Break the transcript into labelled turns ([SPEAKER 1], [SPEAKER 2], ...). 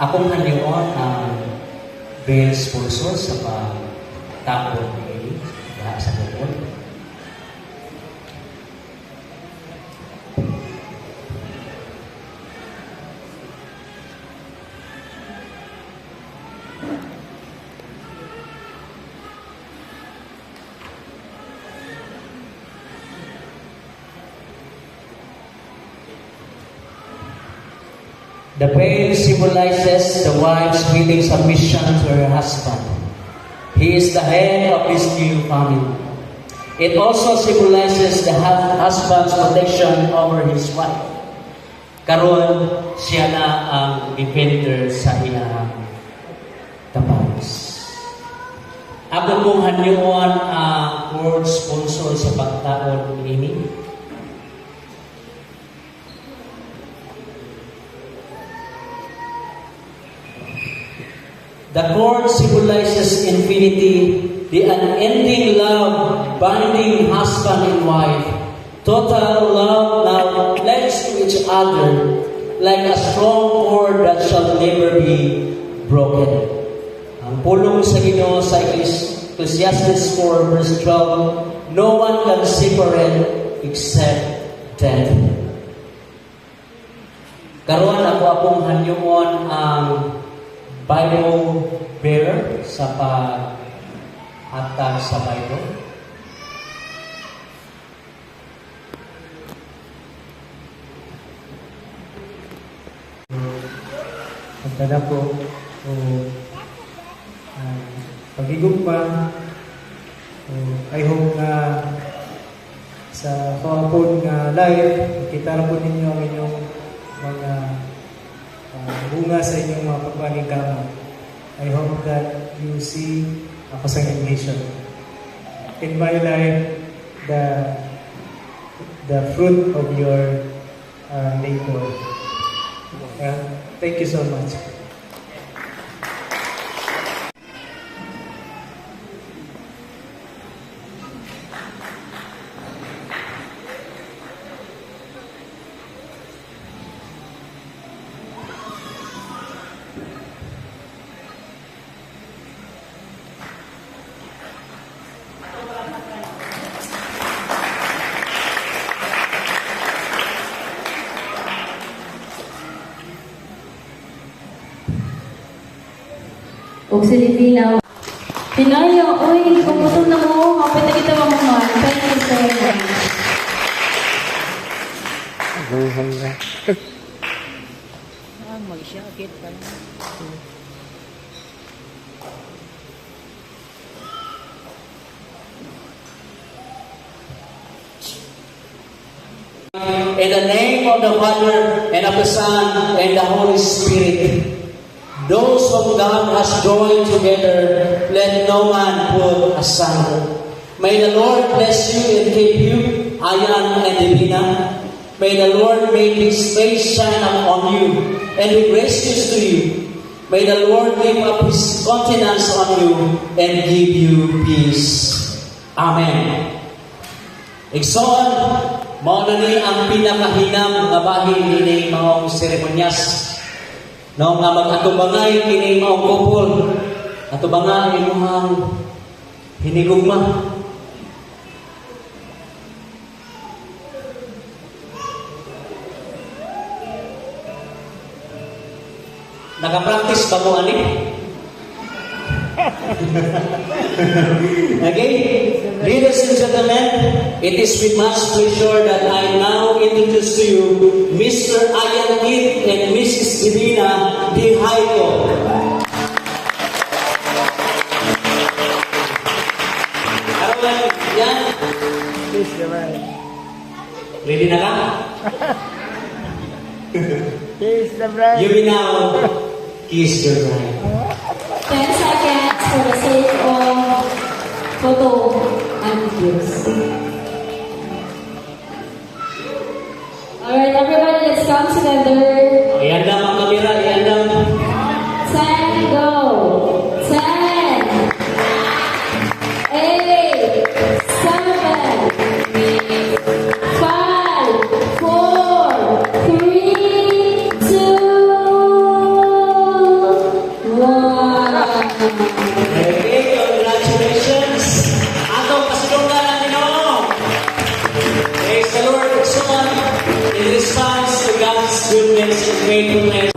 [SPEAKER 1] Akong hanyoon ang bail sponsor sa pagtapon ni sa Bukol. The veil symbolizes the wife's willing submission to her husband. He is the head of this new family. It also symbolizes the husband's protection over his wife. Karon siya na ang defender sa iyang tapanos. Ako mong hanyoon ang board sponsor sa pagtaon ini. The cord symbolizes infinity, the unending love binding husband and wife. Total love now pledged to each other like a strong cord that shall never be broken. Ang pulong sa Ginoo sa Ecclesiastes 4 verse 12, no one can separate except death. Karon ako akong hanyoon ang Bible bearer sa pag-hatag sa Bible.
[SPEAKER 2] Pagkada po, pag-igugma, I hope na sa kahapon nga live, kita na po ninyo ang inyong mga bunga sa inyong mga pagpaningkamot. I hope that you see a consignation. In my life, the fruit of your labor. Thank you so much.
[SPEAKER 3] Og sa Divina. Pinayo, oy, kung gusto na mo, kapit na kita mamamahal. Thank you so much.
[SPEAKER 4] Mag-syakit pa lang.
[SPEAKER 1] In the name of the Father, and of the Son, and the Holy Spirit, those whom God has joined together, let no man put asunder. May the Lord bless you and keep you, Ayan and Divina. May the Lord make His face shine upon you and be gracious to you. May the Lord lift up His countenance on you and give you peace. Amen. Igsoon, mao na ni ang pinakahinam nga bahin ni maong seremonyas. Noong nga mag-atubangay kini maong kupol, atubangay imuhang hinigugma. Naka-practice ba mo ani? Okay, ladies and gentlemen, it is with much pleasure that I now introduce to you Mr. Ayan Kit and Mrs. Divina Di Haiko. Arawan, yan. Ready na ka?
[SPEAKER 4] Kiss the bride.
[SPEAKER 1] You will now kiss your bride.
[SPEAKER 3] 10 seconds for the sake of photo and videos. Alright, everybody, let's come together.
[SPEAKER 1] Iandam ang kamera, iandam.
[SPEAKER 3] 10, go. 10, 8, 7, 5, 4, 3, 2,
[SPEAKER 1] faithfulness